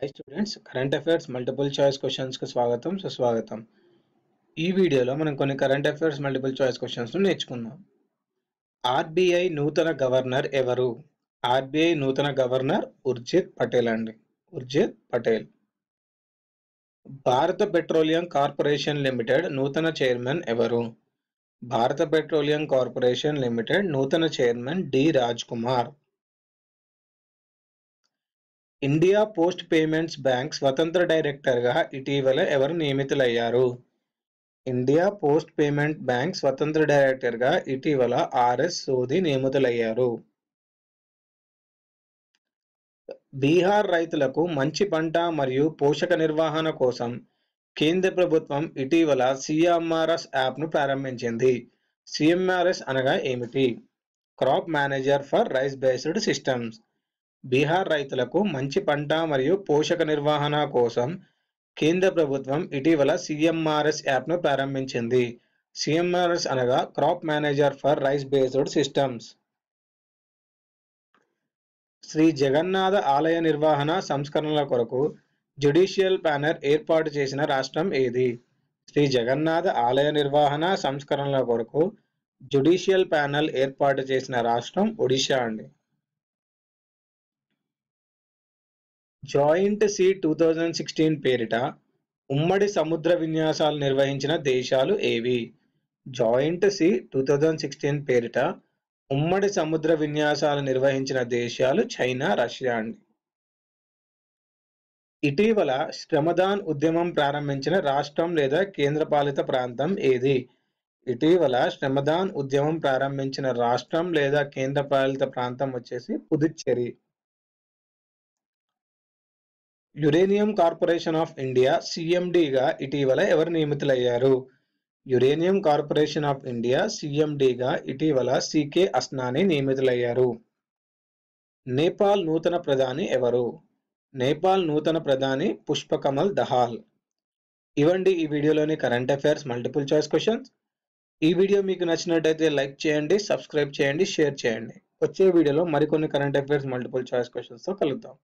Hi students, current affairs multiple choice క్వశ్చన్స్కి స్వాగతం సుస్వాగతం. ఈ వీడియోలో మనం కొన్ని current affairs multiple choice questions నేర్చుకుందాం. ఆర్బీఐ నూతన గవర్నర్ ఎవరు? ఆర్బీఐ నూతన గవర్నర్ ఉర్జిత్ పటేల్ అండి. Urjit Patel. Bharat petroleum corporation limited నూతన చైర్మన్ ఎవరు? భారత పెట్రోలియం కార్పొరేషన్ లిమిటెడ్ నూతన chairman D Raj Kumar. India post payments bank స్వతంత్ర డైరెక్టర్గా ఇటీవల ఎవరు నియమితులయ్యారు? ఇండియా పోస్ట్ పేమెంట్ బ్యాంక్ స్వతంత్ర డైరెక్టర్గా ఇటీవల ఆర్ఎస్ సోది నియమితులయ్యారు. బీహార్ రైతులకు మంచి పంట మరియు పోషక నిర్వహణ కోసం కేంద్ర ప్రభుత్వం ఇటీవల సిఎంఆర్ఎస్ యాప్ను ప్రారంభించింది. సిఎంఆర్ఎస్ అనగా ఏమిటి? Crop manager for rice based systems. Bihar రైతులకు మంచి పంట మరియు పోషక నిర్వహణ కోసం కేంద్ర ప్రభుత్వం ఇటీవల సిఎంఆర్ఎస్ యాప్ను ప్రారంభించింది. సిఎంఆర్ఎస్ అనగా crop manager for rice based systems. Shri Jagannath ఆలయ నిర్వహణ సంస్కరణల కొరకు జ్యుడిషియల్ ప్యానెల్ ఏర్పాటు చేసిన రాష్ట్రం ఏది? శ్రీ జగన్నాథ ఆలయ నిర్వహణ సంస్కరణల కొరకు జ్యుడిషియల్ ప్యానెల్ ఏర్పాటు చేసిన రాష్ట్రం ఒడిషా అండి. జాయింట్ సీ 2016 పేరిట ఉమ్మడి సముద్ర విన్యాసాలు నిర్వహించిన దేశాలు ఏవి? జాయింట్ సీ 2016 పేరిట ఉమ్మడి సముద్ర విన్యాసాలు నిర్వహించిన దేశాలు చైనా, రష్యా అండి. ఇటీవల శ్రమదాన్ ఉద్యమం ప్రారంభించిన రాష్ట్రం లేదా కేంద్రపాలిత ప్రాంతం ఏది? ఇటీవల శ్రమదాన్ ఉద్యమం ప్రారంభించిన రాష్ట్రం లేదా కేంద్రపాలిత ప్రాంతం వచ్చేసి Puducherry. Uranium corporation of India సిఎండిగా ఇటీవల ఎవరు నియమితులయ్యారు? యురేనియం కార్పొరేషన్ ఆఫ్ ఇండియా సిఎండిగా ఇటీవల సికే అస్నాని నియమితులయ్యారు. నేపాల్ నూతన ప్రధాని ఎవరు? నేపాల్ నూతన ప్రధాని పుష్పకమల్ దహాల్. ఇవండి ఈ వీడియోలోని current affairs multiple choice questions. ఈ వీడియో మీకు నచ్చినట్టయితే లైక్ చేయండి, సబ్స్క్రైబ్ చేయండి, షేర్ చేయండి. వచ్చే వీడియోలో మరికొన్ని కరెంట్ అఫైర్స్ మల్టిపుల్ చాయిస్ క్వశ్చన్స్తో కలుద్దాం.